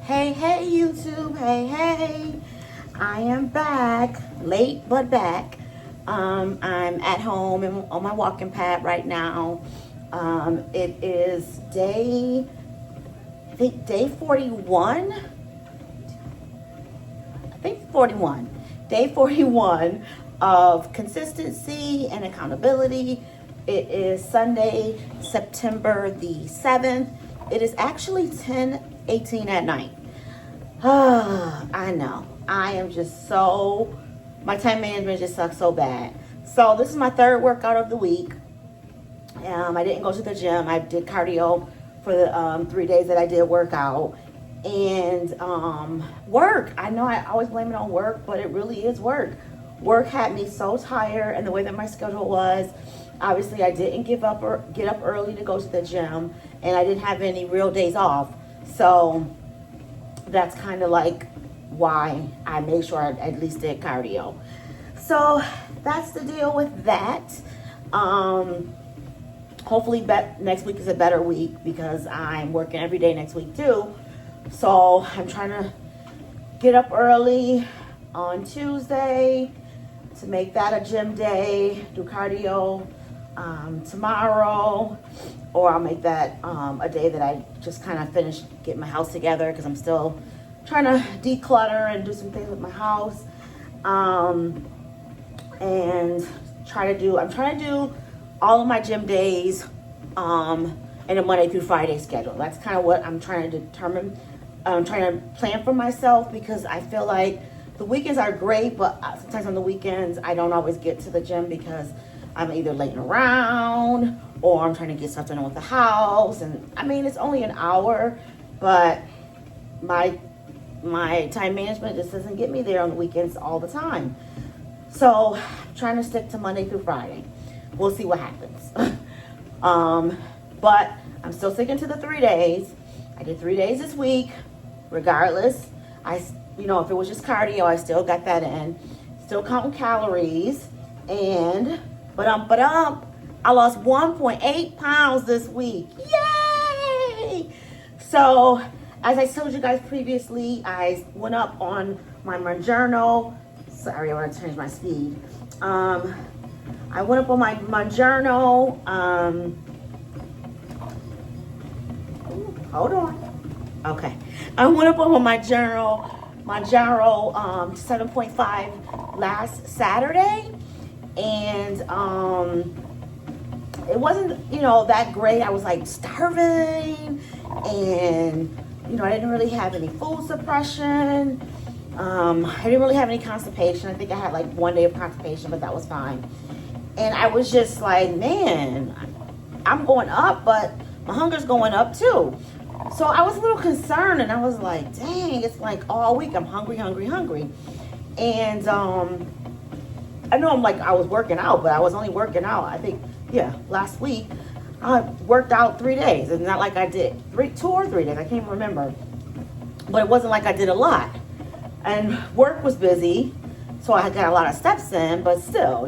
Hey YouTube, hey. I am back, late but back. I'm at home and on my walking pad right now. It is day 41. I think 41. Day 41 of consistency and accountability. It is Sunday, September the 7th. It is actually 10:18 at night. I know. I am just my time management just sucks so bad. So this is my third workout of the week. I didn't go to the gym. I did cardio for the 3 days that I did workout. And work. I know I always blame it on work, but it really is work. Work had me so tired, and the way that my schedule was, obviously I didn't get up early to go to the gym, and I didn't have any real days off. So that's kind of like why I made sure I at least did cardio. So that's the deal with that. Hopefully next week is a better week because I'm working every day next week too. So I'm trying to get up early on Tuesday to make that a gym day, do cardio tomorrow, or I'll make that a day that I just kind of finish getting my house together because I'm still trying to declutter and do some things with my house, and I'm trying to do all of my gym days in a Monday through Friday schedule. That's kind of what I'm trying to determine. I'm trying to plan for myself because I feel like the weekends are great, but sometimes on the weekends I don't always get to the gym because I'm either laying around or I'm trying to get stuff done with the house. And I mean, it's only an hour, but my time management just doesn't get me there on the weekends all the time. So I'm trying to stick to Monday through Friday. We'll see what happens. But I'm still sticking to the 3 days. I did 3 days this week. Regardless, if it was just cardio, I still got that in. Still counting calories. But I lost 1.8 pounds this week. Yay! So, as I told you guys previously, I went up on my Mounjaro. Sorry, I want to change my speed. I went up on my Mounjaro. Hold on. Okay. I went up on my Mounjaro 7.5 last Saturday. And it wasn't, that great. I was like starving, and I didn't really have any food suppression. I didn't really have any constipation. I think I had like 1 day of constipation, but that was fine. And I was just like, man, I'm going up, but my hunger's going up too. So I was a little concerned, and I was like, dang, it's like all week I'm hungry. And I know I was working out, but I was only working out, I think, last week. I worked out 3 days. It's not like I did 2 or 3 days. I can't remember. But it wasn't like I did a lot. And work was busy, so I got a lot of steps in, but still,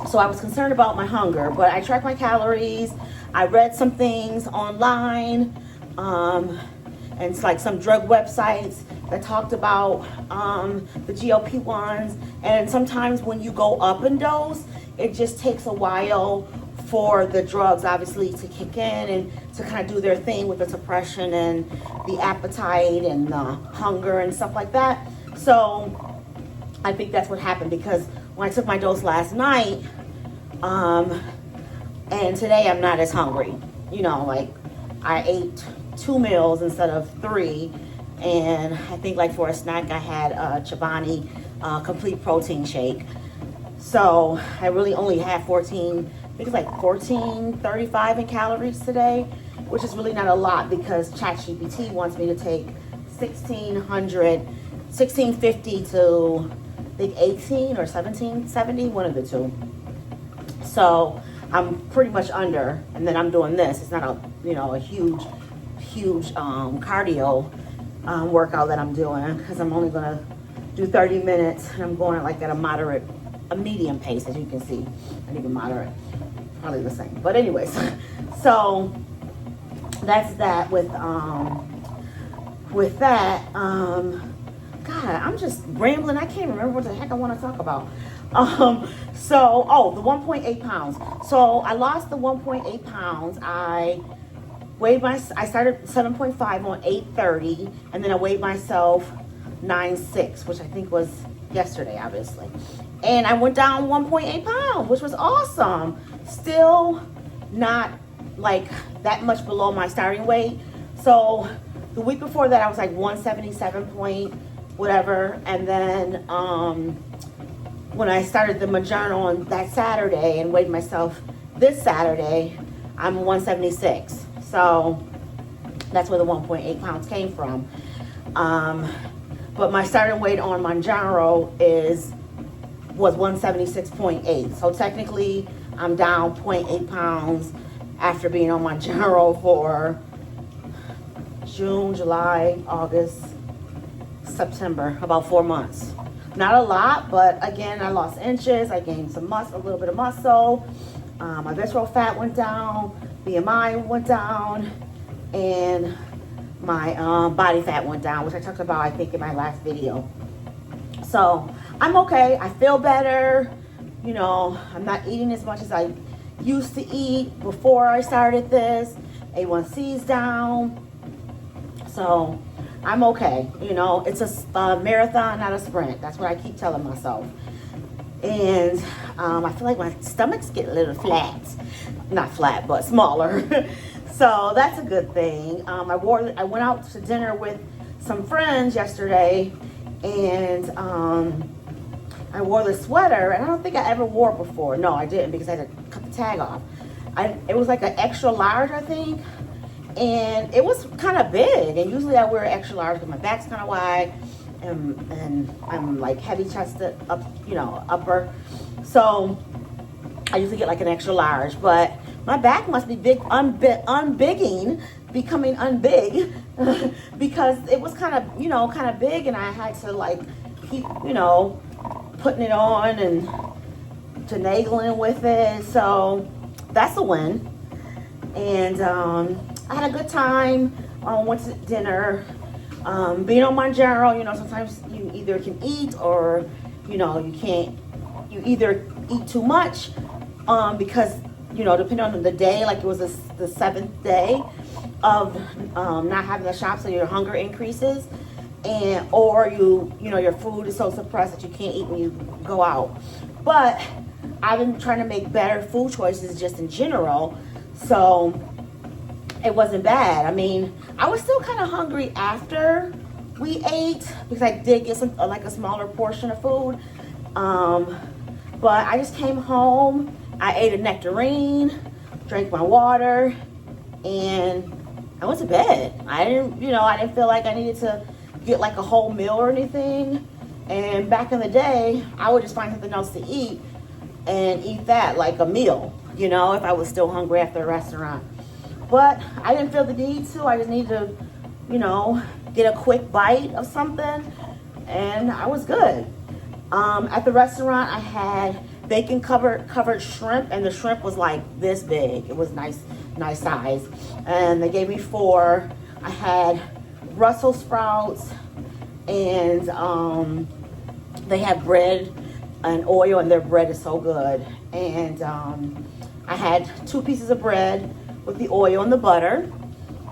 So I was concerned about my hunger, but I tracked my calories. I read some things online, and it's like some drug websites that talked about the GLP1s. And sometimes when you go up in dose, it just takes a while for the drugs obviously to kick in and to kind of do their thing with the suppression and the appetite and the hunger and stuff like that. So I think that's what happened, because when I took my dose last night, and today I'm not as hungry. I ate 2 meals instead of 3. And I think for a snack I had a Chobani complete protein shake. So I really only had 1435 in calories today, which is really not a lot because ChatGPT wants me to take 1650 to I think 18 or 1770, one of the two. So I'm pretty much under, and then I'm doing this. It's not a huge cardio workout that I'm doing, because I'm only gonna do 30 minutes, and I'm going at a medium pace, as you can see. Not even moderate, probably the same. But anyways, so that's that with that. God, I'm just rambling. I can't remember what the heck I want to talk about. The 1.8 pounds. So I lost the 1.8 pounds. I started 7.5 on 8:30, and then I weighed myself 9.6, which I think was yesterday, obviously. And I went down 1.8 pounds, which was awesome. Still not like that much below my starting weight. So the week before that, I was like 177 point whatever. And then when I started the Mounjaro on that Saturday and weighed myself this Saturday, I'm 176. So that's where the 1.8 pounds came from. But my starting weight on Mounjaro was 176.8. So technically, I'm down 0.8 pounds after being on Mounjaro for June, July, August, September, about 4 months. Not a lot, but again, I lost inches. I gained some muscle, a little bit of muscle. My visceral fat went down, BMI went down, and my body fat went down, which I talked about, I think, in my last video. So I'm okay. I feel better. You know, I'm not eating as much as I used to eat before I started this. A1C's down. So I'm okay. You know, it's a marathon, not a sprint. That's what I keep telling myself. And I feel like my stomach's getting a little flat. Not flat, but smaller. So that's a good thing. I went out to dinner with some friends yesterday, and I wore this sweater, and I don't think I ever wore it before. No, I didn't, because I had to cut the tag off. It was like an extra large, I think, and it was kind of big. And usually I wear extra large because my back's kind of wide, and I'm like heavy chested up, upper. So I usually get like an extra large, but my back must be becoming unbig because it was kind of big, and I had to like keep, putting it on and finagling with it. So that's a win. And I had a good time. Went to dinner. Being on Mounjaro, sometimes you either can eat or, you can't. You either eat too much because, depending on the day, like it was the 7th day of not having the shop, so your hunger increases. Or your food is so suppressed that you can't eat when you go out. But I've been trying to make better food choices just in general, so it wasn't bad. I mean, I was still kind of hungry after we ate because I did get a smaller portion of food. But I just came home, I ate a nectarine, drank my water, and I went to bed. I didn't feel like I needed to get like a whole meal or anything. And back in the day, I would just find something else to eat and eat that like a meal, if I was still hungry after a restaurant. But I didn't feel the need to. I just needed to, get a quick bite of something, and I was good. At the restaurant, I had bacon covered shrimp, and the shrimp was like this big. It was nice size. And they gave me 4. I had Brussels sprouts, and they have bread and oil, and their bread is so good. And I had 2 pieces of bread with the oil and the butter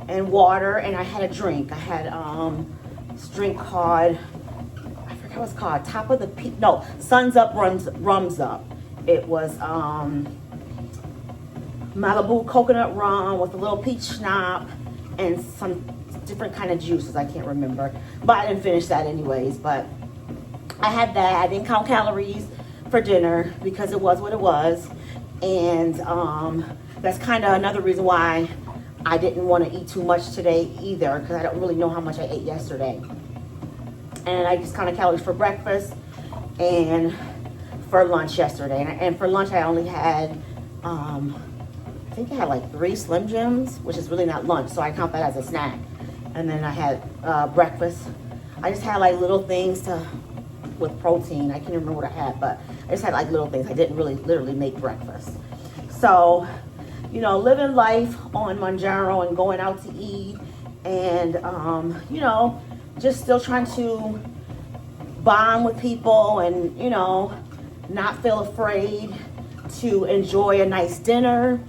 and water, and I had a drink. I had this drink called, I forget what it's called, Suns Up Rums Up. It was Malibu coconut rum with a little peach schnapps and some different kind of juices. I can't remember, but I didn't finish that anyways. But I had that. I didn't count calories for dinner because it was what it was. And that's kind of another reason why I didn't want to eat too much today either, because I don't really know how much I ate yesterday. And I just counted calories for breakfast and for lunch yesterday. And for lunch I only had, I think I had like 3 Slim Jims, which is really not lunch, so I count that as a snack. And then I had breakfast. I just had like little things with protein. I can't remember what I had, but I just had like little things. I didn't really literally make breakfast. So you know, living life on Mounjaro and going out to eat and, you know, just still trying to bond with people and, you know, not feel afraid to enjoy a nice dinner.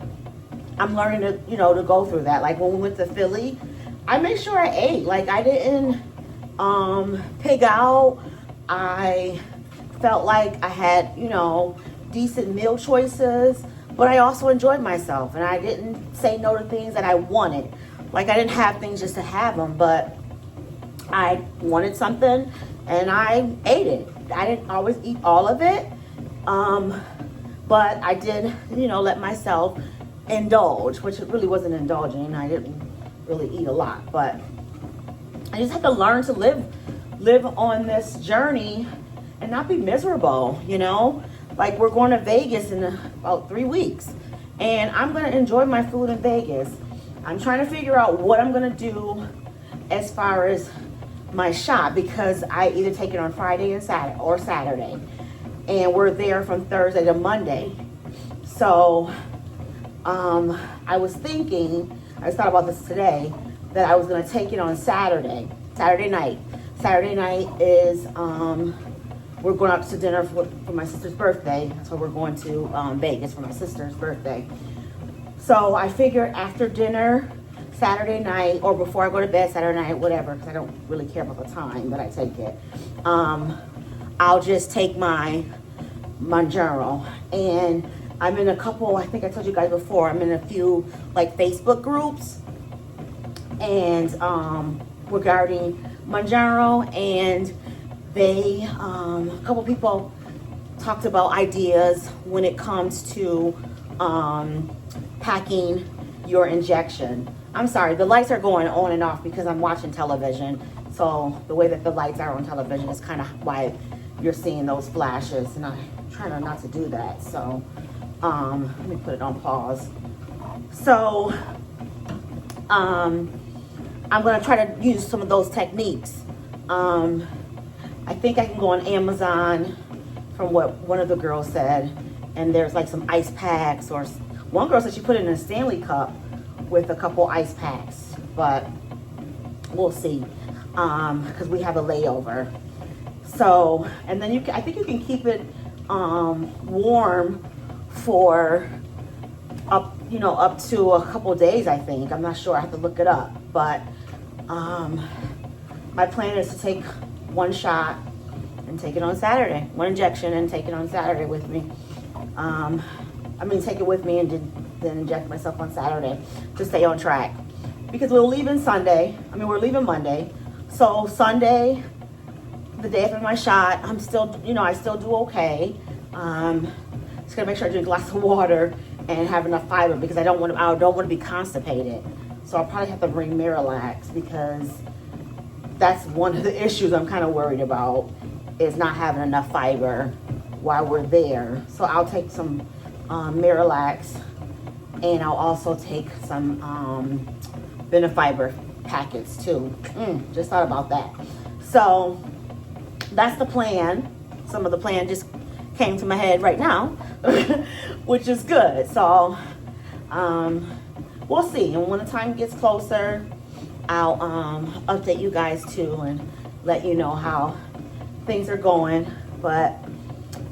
I'm learning to, you know, to go through that. Like when we went to Philly, I made sure I ate. Like I didn't pig out. I felt like I had, you know, decent meal choices, but I also enjoyed myself and I didn't say no to things that I wanted. Like I didn't have things just to have them, but I wanted something and I ate it. I didn't always eat all of it, but I did, you know, let myself indulge, which it really wasn't indulging. I didn't really eat a lot, but I just had to learn to live on this journey and not be miserable, you know? Like we're going to Vegas in about 3 weeks and I'm going to enjoy my food in Vegas. I'm trying to figure out what I'm going to do as far as my shot because I either take it on Friday and Saturday and we're there from Thursday to Monday. So I was thinking, I thought about this today, that I was going to take it on Saturday night. Saturday night is, we're going out to dinner for my sister's birthday. So we're going to Vegas for my sister's birthday. So I figured after dinner, Saturday night, or before I go to bed Saturday night, whatever, because I don't really care about the time that I take it, I'll just take my Mounjaro. And I'm in a couple, I think I told you guys before, I'm in a few like Facebook groups and regarding Mounjaro, and they, a couple people talked about ideas when it comes to packing your injection. I'm sorry, the lights are going on and off because I'm watching television. So the way that the lights are on television is kind of why you're seeing those flashes, and I'm trying not to do that. So let me put it on pause. So I'm gonna try to use some of those techniques. I think I can go on Amazon from what one of the girls said, and there's like some ice packs, or one girl said she put it in a Stanley cup with a couple ice packs, but we'll see, because we have a layover. So, and then I think you can keep it warm for up to a couple days, I think. I'm not sure, I have to look it up, but my plan is to take one shot and take it on Saturday, one injection and take it on Saturday with me. Take it with me and then inject myself on Saturday to stay on track, because we're leaving Monday. So Sunday, the day after my shot, I still do okay. Just gonna make sure I drink lots of water and have enough fiber, because I don't want to be constipated. So I'll probably have to bring Miralax, because that's one of the issues I'm kind of worried about, is not having enough fiber while we're there. So I'll take some Miralax, and I'll also take some Benefiber packets too. Just thought about that. So that's the plan. Some of the plan just came to my head right now, which is good. So we'll see. And when the time gets closer, I'll update you guys too and let you know how things are going. But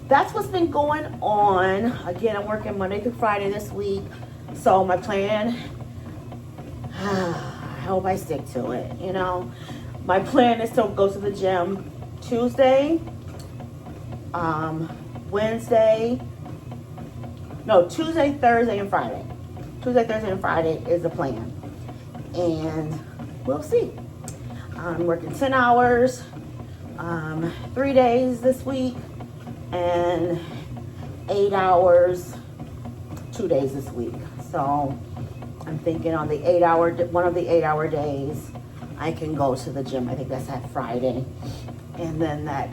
that's what's been going on. Again, I'm working Monday through Friday this week. So my plan, I hope I stick to it, you know. My plan is to go to the gym Tuesday, Tuesday, Thursday, and Friday. Tuesday, Thursday, and Friday is the plan. And we'll see. I'm working 10 hours, 3 days this week, and 8 hours, 2 days this week. So I'm thinking on the one of the 8 hour days, I can go to the gym. I think that's that Friday. And then that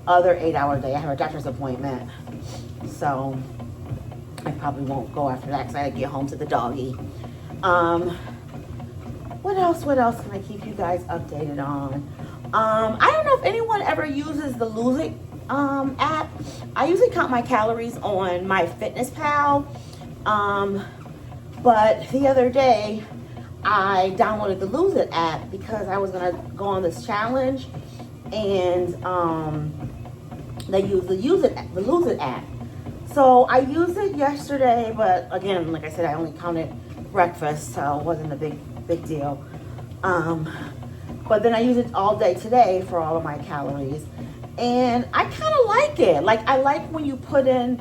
other 8 hour day, I have a doctor's appointment. So I probably won't go after that, because I gotta get home to the doggy. What else can I keep you guys updated on? I don't know if anyone ever uses the Lose It app. I usually count my calories on my Fitness Pal, But the other day, I downloaded the Lose It app because I was gonna go on this challenge, and they use the Lose It app. So I used it yesterday, but again, like I said, I only counted breakfast, so it wasn't a big deal. But then I use it all day today for all of my calories, and I kind of like it. Like, I like when you put in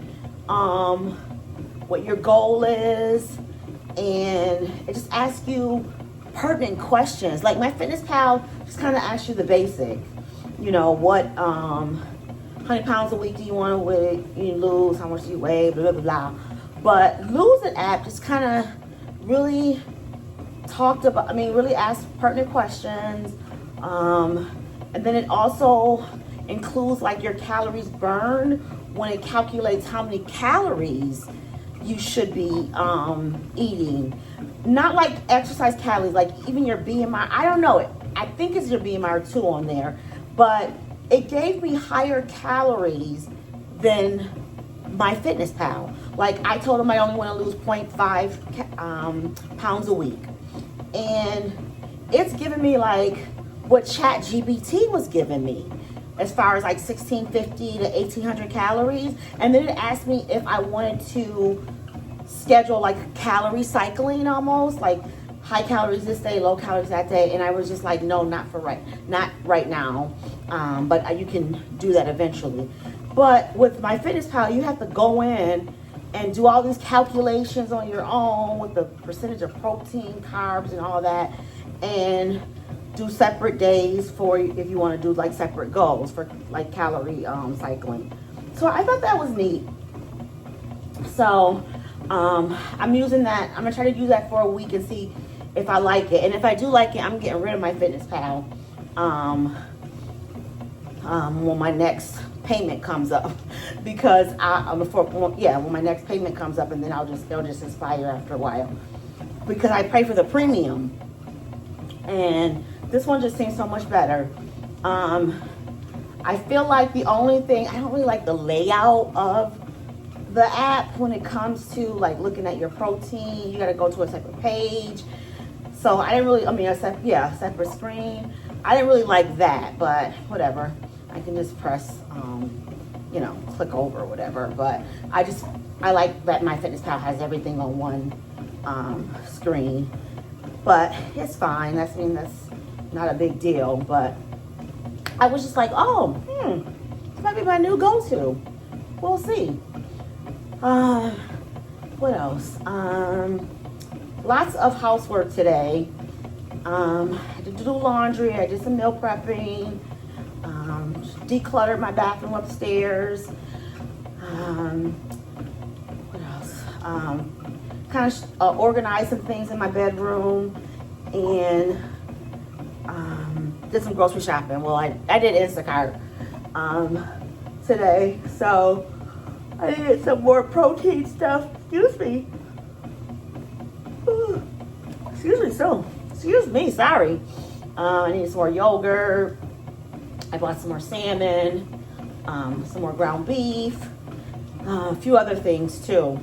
what your goal is, and it just asks you pertinent questions. Like, MyFitnessPal just kind of asks you the basic, what how many pounds a week do you want to lose, how much do you weigh, blah blah blah. But Lose It app just kind of really really asked pertinent questions, and then it also includes like your calories burned when it calculates how many calories you should be eating. Not like exercise calories, like even your BMI. I don't know, I think it's your BMI too on there, but it gave me higher calories than MyFitnessPal. Like, I told them I only want to lose 0.5 pounds a week, and it's giving me like what ChatGPT was giving me, as far as like 1650 to 1800 calories. And then it asked me if I wanted to schedule like calorie cycling, almost like high calories this day, low calories that day. And I was just like, no, not right now. But you can do that eventually. But with MyFitnessPal, you have to go in and do all these calculations on your own with the percentage of protein, carbs, and all that, and do separate days for if you want to do like separate goals for like calorie cycling. So I thought that was neat. So I'm using that. I'm gonna try to use that for a week and see if I like it. And if I do like it, I'm getting rid of MyFitnessPal when my next payment comes up, because when my next payment comes up, and then they'll just expire after a while, because I pay for the premium, and this one just seems so much better. I feel like the only thing, I don't really like the layout of the app when it comes to like looking at your protein. You got to go to a separate page. So I didn't really, a separate screen. I didn't really like that, but whatever. I can just press, click over or whatever. But I like that MyFitnessPal has everything on one screen. But it's fine. That's not a big deal. But I was just like, this might be my new go-to. We'll see. What else? Lots of housework today. I had to do laundry. I did some meal prepping. Decluttered my bathroom upstairs. What else? Kind of organized some things in my bedroom, and did some grocery shopping. Well, I did Instacart today, so I needed some more protein stuff. Excuse me. Excuse me, sorry. I needed some more yogurt. I bought some more salmon, some more ground beef, a few other things too.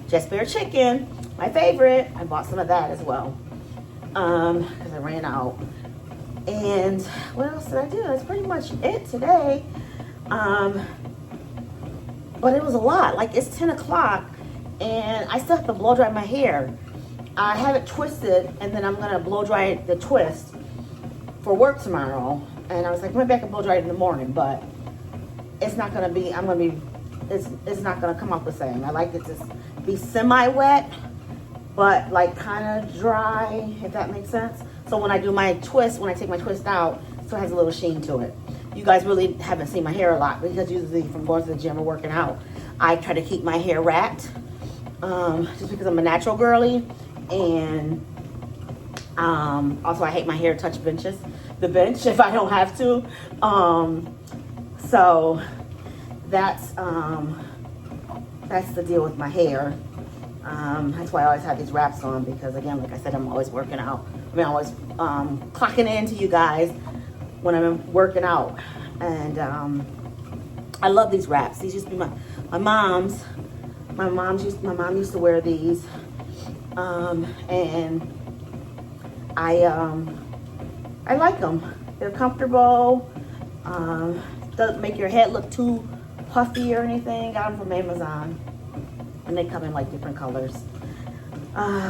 Just Bear chicken, my favorite. I bought some of that as well, because I ran out. And what else did I do? That's pretty much it today. But it was a lot. Like, it's 10 o'clock, and I still have to blow dry my hair. I have it twisted, and then I'm gonna blow dry the twist for work tomorrow. And I was like, maybe I can blow dry it in the morning, but it's not gonna be. It's not gonna come out the same. I like it to be semi-wet, but like kind of dry, if that makes sense. So when I do my twist, when I take my twist out, it still has a little sheen to it. You guys really haven't seen my hair a lot, because usually from going to the gym or working out, I try to keep my hair wrapped, just because I'm a natural girly. And also I hate my hair touch the bench if I don't have to. So that's the deal with my hair. That's why I always have these wraps on, because again, like I said, I'm always working out. I'm always clocking in to you guys when I'm working out. And I love these wraps. These used to be my My mom used to wear these, and I like them. They're comfortable. Doesn't make your head look too puffy or anything. Got them from Amazon, and they come in like different colors.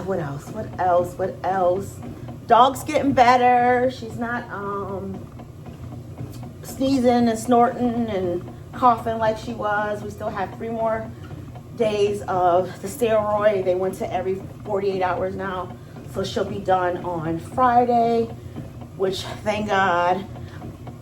What else? Dog's getting better. She's not sneezing and snorting and coughing like she was. We still have 3 more days of the steroid. They went to every 48 hours now, so she'll be done on Friday, which thank God,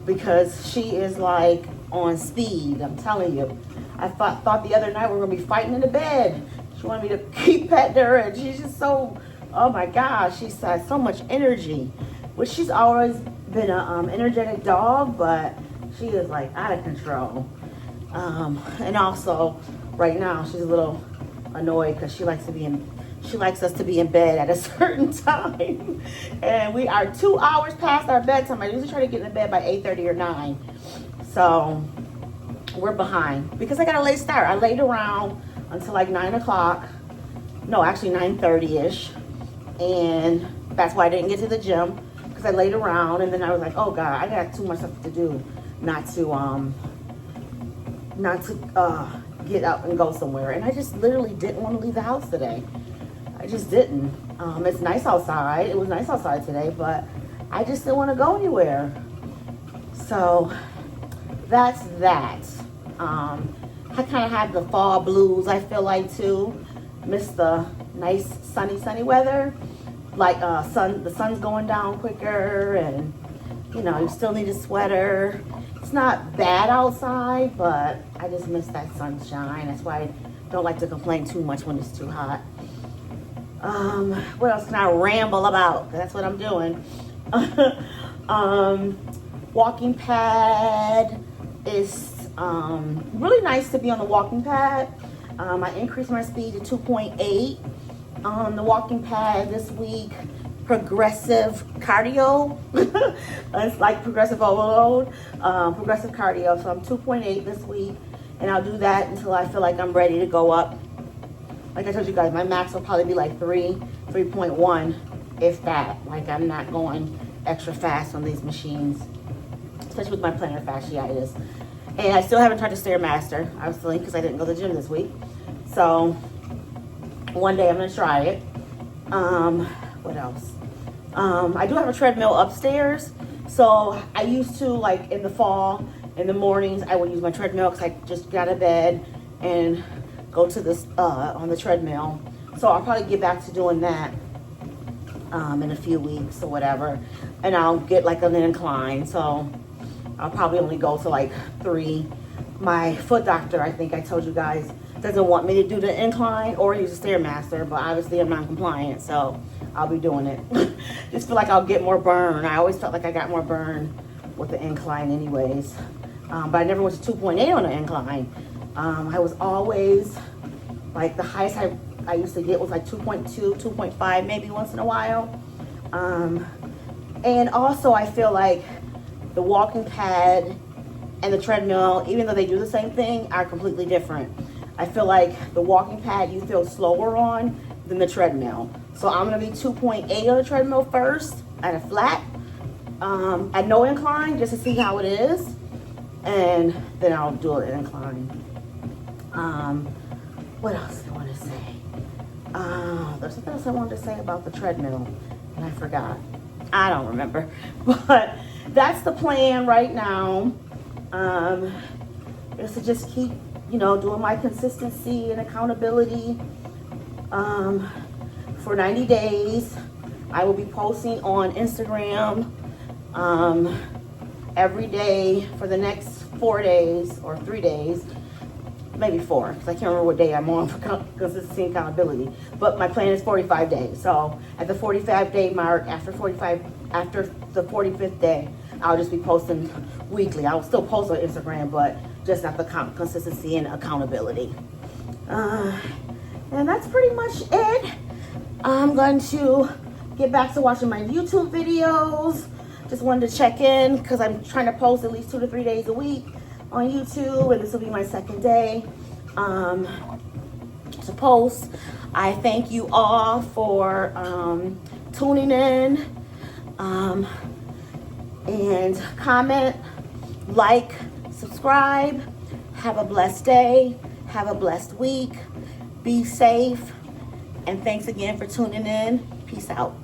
because she is like on speed. I'm telling you. I thought the other night we were gonna be fighting in the bed. She wanted me to keep petting her, and she's just so, oh my gosh, she's has so much energy. Which she's always been an energetic dog, but she is like out of control. And also, right now she's a little annoyed because she likes us to be in bed at a certain time, and we are 2 hours past our bedtime. I usually try to get in bed by 8:30 or 9, so we're behind because I got a late start. I laid around until like 9 o'clock. No, actually 9:30ish, and that's why I didn't get to the gym, because I laid around, and then I was like, oh God, I got too much stuff to do not to get up and go somewhere. And I just literally didn't want to leave the house today. I just didn't. It's nice outside. It was nice outside today, but I just didn't want to go anywhere. So that's that. I kind of had the fall blues, I feel like, too. Miss the nice sunny weather. Like the sun's going down quicker, and you know, you still need a sweater. It's not bad outside, but I just miss that sunshine. That's why I don't like to complain too much when it's too hot. What else can I ramble about? That's what I'm doing. Walking pad is really nice to be on the walking pad. I increased my speed to 2.8 on the walking pad this week. Progressive cardio. It's like progressive overload, progressive cardio. So I'm 2.8 this week, and I'll do that until I feel like I'm ready to go up. Like I told you guys, my max will probably be like 3.1, if that. Like, I'm not going extra fast on these machines, especially with my plantar fasciitis. And I still haven't tried the Stairmaster, obviously, because I didn't go to the gym this week. So one day I'm gonna try it. What else? I do have a treadmill upstairs. So I used to, like, in the fall, in the mornings, I would use my treadmill because I just got out of bed and go to this on the treadmill. So I'll probably get back to doing that in a few weeks or whatever. And I'll get like an incline. So I'll probably only go to like 3. My foot doctor, I think I told you guys, doesn't want me to do the incline or use a Stairmaster, but obviously I'm non-compliant, so I'll be doing it. Just feel like I'll get more burn. I always felt like I got more burn with the incline anyways. But I never went to 2.8 on the incline. I was always, like, the highest I used to get was like 2.2, 2.5 maybe once in a while. And also I feel like the walking pad and the treadmill, even though they do the same thing, are completely different. I feel like the walking pad you feel slower on than the treadmill. So I'm gonna be 2.8 on the treadmill first at a flat, at no incline, just to see how it is. And then I'll do an incline. What else do I want to say? There's something else I wanted to say about the treadmill, and I forgot. I don't remember. But that's the plan right now. Is to just keep, doing my consistency and accountability for 90 days. I will be posting on Instagram every day for the next 4 days or 3 days, maybe 4, because I can't remember what day I'm on for consistency and accountability. But my plan is 45 days. So at the 45-day mark, after the 45th day, I'll just be posting weekly. I'll still post on Instagram, but just not the consistency and accountability. And that's pretty much it. I'm going to get back to watching my YouTube videos. Just wanted to check in because I'm trying to post at least 2 to 3 days a week on YouTube, and this will be my second day. to post. I thank you all for tuning in, and comment, like, subscribe. Have a blessed day. Have a blessed week. Be safe. And thanks again for tuning in. Peace out.